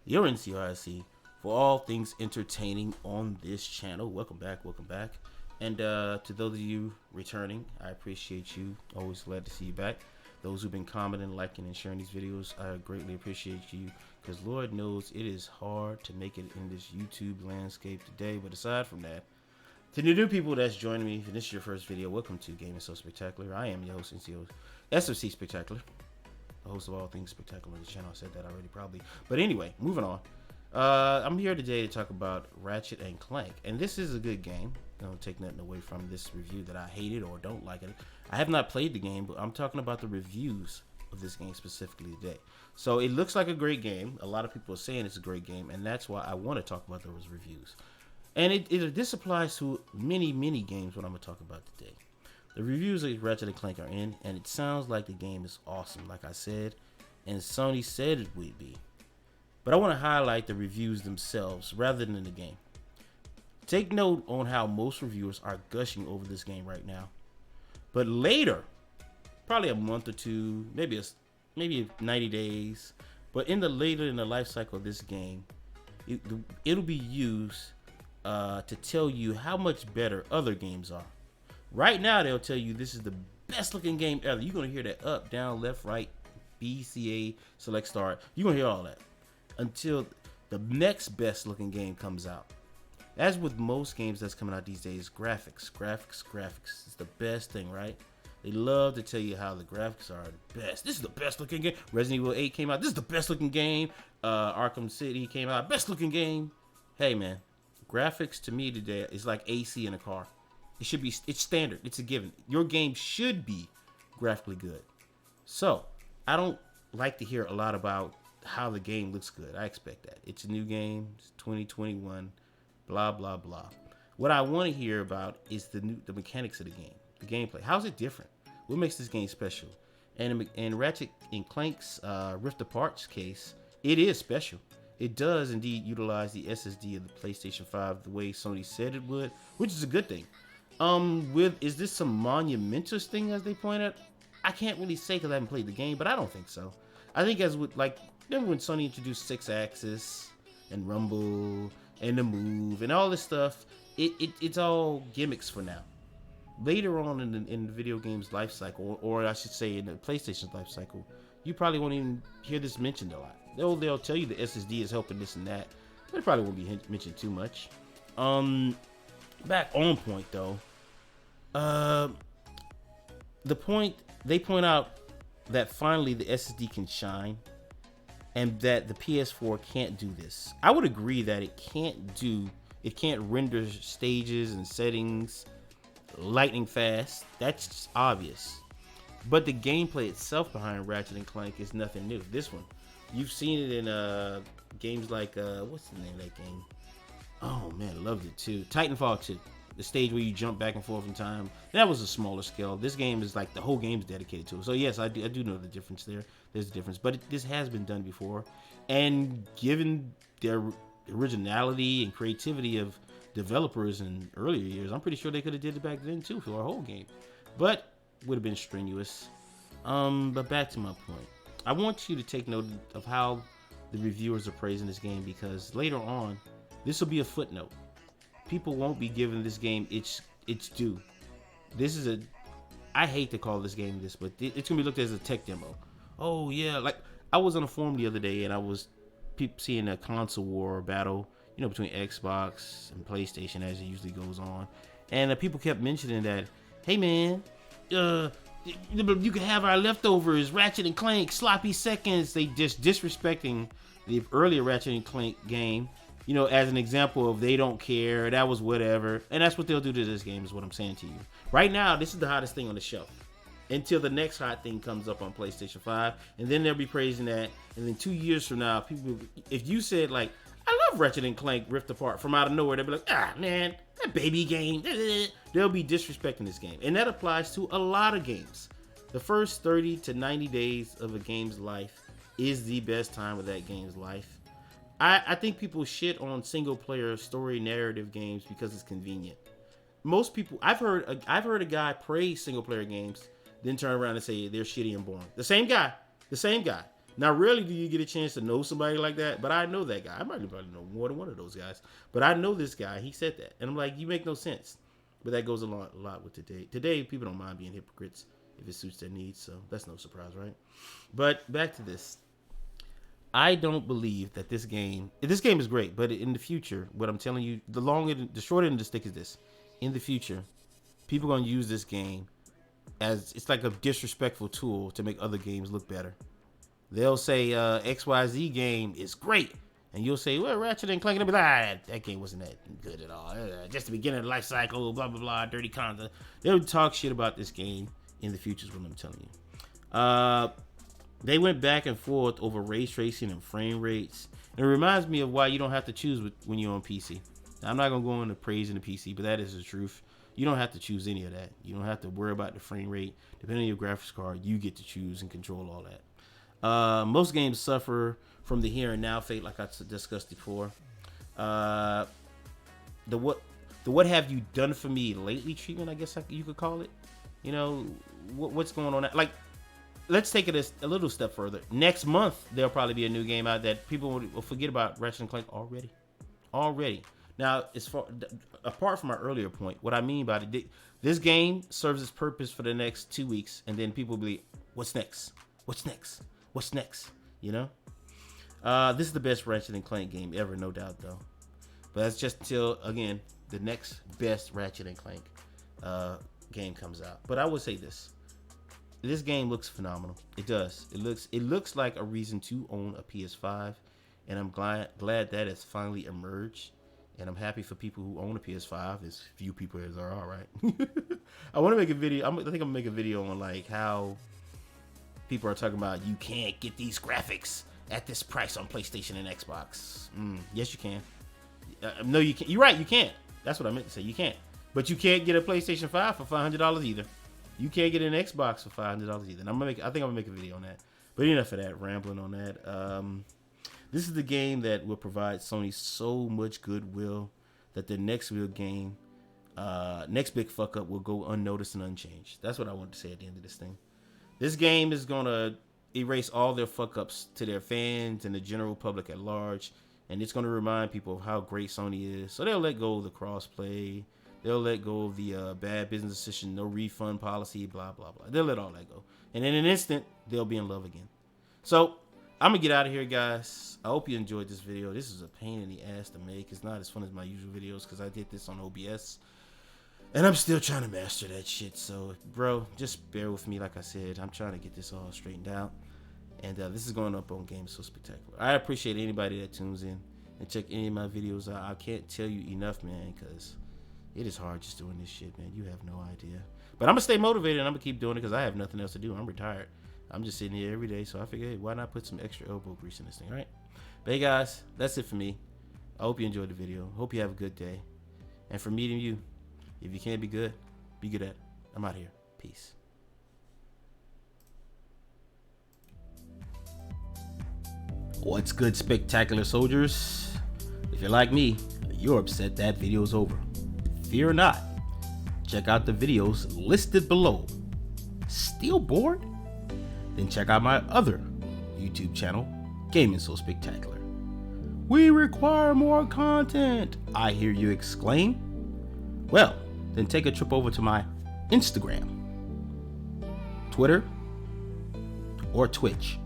your NCRC for all things entertaining on this channel. Welcome back, welcome back. And to those of you returning, I appreciate you. Always glad to see you back. Those who've been commenting, liking, and sharing these videos, I greatly appreciate you, because Lord knows it is hard to make it in this YouTube landscape today. But aside from that, to the new people that's joining me, if this is your first video, welcome to Gaming So Spectacular. I am your host and CEO, SFC Spectacular, the host of all things spectacular on the channel. I said that already probably. But anyway, moving on. I'm here today to talk about Ratchet and Clank. And this is a good game. Don't take nothing away from this review that I hate it or don't like it. I have not played the game, but I'm talking about the reviews of this game specifically today. So it looks like a great game. A lot of people are saying it's a great game, and that's why I want to talk about those reviews. And this applies to many games, what I'm going to talk about today. The reviews of Ratchet and Clank are in, and it sounds like the game is awesome, like I said, and Sony said it would be. But I want to highlight the reviews themselves rather than the game. Take note on how most reviewers are gushing over this game right now. But later, probably a month or two, maybe 90 days, but later in the life cycle of this game, it'll be used to tell you how much better other games are. Right now, they'll tell you this is the best looking game ever. You're going to hear that up, down, left, right, B, C, A, select, start. You're going to hear all that until the next best looking game comes out. As with most games that's coming out these days, graphics is the best thing, right? They love to tell you how the graphics are the best. This is the best looking game. Resident Evil 8 came out. This is the best looking game. Arkham City came out. Best looking game. Hey, man. Graphics to me today is like AC in a car. It's standard. It's a given. Your game should be graphically good. So, I don't like to hear a lot about how the game looks good. I expect that. It's a new game. It's 2021. Blah, blah, blah. What I want to hear about is the mechanics of the game. The gameplay. How's it different? What makes this game special? And in Ratchet and Clank's Rift Apart's case, it is special. It does indeed utilize the SSD of the PlayStation 5 the way Sony said it would, which is a good thing. Is this some monumental thing, as they point out? I can't really say because I haven't played the game, but I don't think so. I think as with, like, remember when Sony introduced 6-axis and rumble and the move and all this stuff, it's all gimmicks for now. Later on in the video game's life cycle, or I should say in the PlayStation's life cycle, you probably won't even hear this mentioned a lot. They'll tell you the SSD is helping this and that, but it probably won't be mentioned too much. Back on point though, they point out that finally the SSD can shine, and that the PS4 can't do this. I would agree that it can't render stages and settings lightning fast. That's obvious. But the gameplay itself behind Ratchet and Clank is nothing new. This one, you've seen it in games like what's the name of that game? Oh man, I loved it too. Titanfall 2, the stage where you jump back and forth in time. That was a smaller scale. This game is like the whole game is dedicated to it. So yes, I do know the difference there. There's a difference, but this has been done before, and given their originality and creativity of developers in earlier years, I'm pretty sure they could have did it back then too for a whole game, but would have been strenuous. But back to my point. I want you to take note of how the reviewers are praising this game, because later on, this will be a footnote. People won't be giving this game its due. This is I hate to call this game this, but it's gonna be looked at as a tech demo. Oh yeah, like I was on a forum the other day and I was seeing a console war battle, between Xbox and PlayStation as it usually goes on, and people kept mentioning that, hey man, you can have our leftovers, Ratchet and Clank, sloppy seconds. They just disrespecting the earlier Ratchet and Clank game, as an example of they don't care, that was whatever. And that's what they'll do to this game, is what I'm saying to you. Right now, this is the hottest thing on the shelf, until the next hot thing comes up on PlayStation 5, and then they'll be praising that. And then 2 years from now, people, if you said like, I love Ratchet and Clank Rift Apart, from out of nowhere, they'll be like, ah man, that baby game. They'll be disrespecting this game. And that applies to a lot of games. The first 30 to 90 days of a game's life is the best time of that game's life. I think people shit on single player story narrative games because it's convenient. Most people, I've heard a guy praise single player games, then turn around and say they're shitty and boring. The same guy. Now, rarely do you get a chance to know somebody like that, but I know that guy. I might probably know more than one of those guys, but I know this guy. He said that, and I'm like, you make no sense. But that goes a lot with today. Today, people don't mind being hypocrites if it suits their needs, so that's no surprise, right? But back to this. I don't believe that this game is great, but in the future, what I'm telling you, the short end of the stick is this. In the future, people are going to use this game as it's like a disrespectful tool to make other games look better. They'll say XYZ game is great, and you'll say, well, Ratchet and Clank, and they'll be like, that game wasn't that good at all. Just the beginning of the life cycle, blah, blah, blah, dirty content. They'll talk shit about this game in the future is what I'm telling you. They went back and forth over ray tracing and frame rates. And it reminds me of why you don't have to choose when you're on PC. Now, I'm not going to go into praising the PC, but that is the truth. You don't have to choose any of that. You don't have to worry about the frame rate. Depending on your graphics card, you get to choose and control all that. Most games suffer from the here and now fate, like I discussed before. The what have you done for me lately treatment, I guess you could call it. You know, what's going on? Like, let's take it a little step further. Next month, there'll probably be a new game out that people will forget about Ratchet Clank already. Now, apart from my earlier point, what I mean by it, this game serves its purpose for the next 2 weeks, and then people will be, what's next? What's next? What's next? You know? This is the best Ratchet Clank game ever, no doubt, though. But that's just until, again, the next best Ratchet Clank game comes out. But I would say this game looks phenomenal. It does. It looks like a reason to own a PS5, and I'm glad that has finally emerged. And I'm happy for people who own a PS5. As few people as there are, right? I want to make a video. I think I'm gonna make a video on like how people are talking about you can't get these graphics at this price on PlayStation and Xbox. Yes, you can. No, you can't. You're right. You can't. That's what I meant to say. You can't. But you can't get a PlayStation 5 for $500 either. You can't get an Xbox for $500 either. And I think I'm gonna make a video on that. But enough of that rambling on that. This is the game that will provide Sony so much goodwill that the next real game, next big fuck up will go unnoticed and unchanged. That's what I want to say at the end of this thing. This game is gonna erase all their fuck ups to their fans and the general public at large, and it's gonna remind people of how great Sony is. So they'll let go of the crossplay. They'll let go of the bad business decision, no refund policy, blah, blah, blah. They'll let all that go. And in an instant, they'll be in love again. So I'm going to get out of here, guys. I hope you enjoyed this video. This is a pain in the ass to make. It's not as fun as my usual videos because I did this on OBS. And I'm still trying to master that shit. So, bro, just bear with me. Like I said, I'm trying to get this all straightened out. And this is going up on Games So Spectacular. I appreciate anybody that tunes in and check any of my videos out. I can't tell you enough, man, because it is hard just doing this shit, man. You have no idea. But I'm going to stay motivated and I'm going to keep doing it because I have nothing else to do. I'm retired. I'm just sitting here every day, so I figured, hey, why not put some extra elbow grease in this thing, right? But hey, guys, that's it for me. I hope you enjoyed the video. Hope you have a good day. And for meeting you, if you can't be good at it. I'm out here. Peace. What's good, spectacular soldiers? If you're like me, you're upset that video's over. Fear not. Check out the videos listed below. Still bored? Then check out my other YouTube channel, Gaming So Spectacular. We require more content, I hear you exclaim. Well, then take a trip over to my Instagram, Twitter, or Twitch.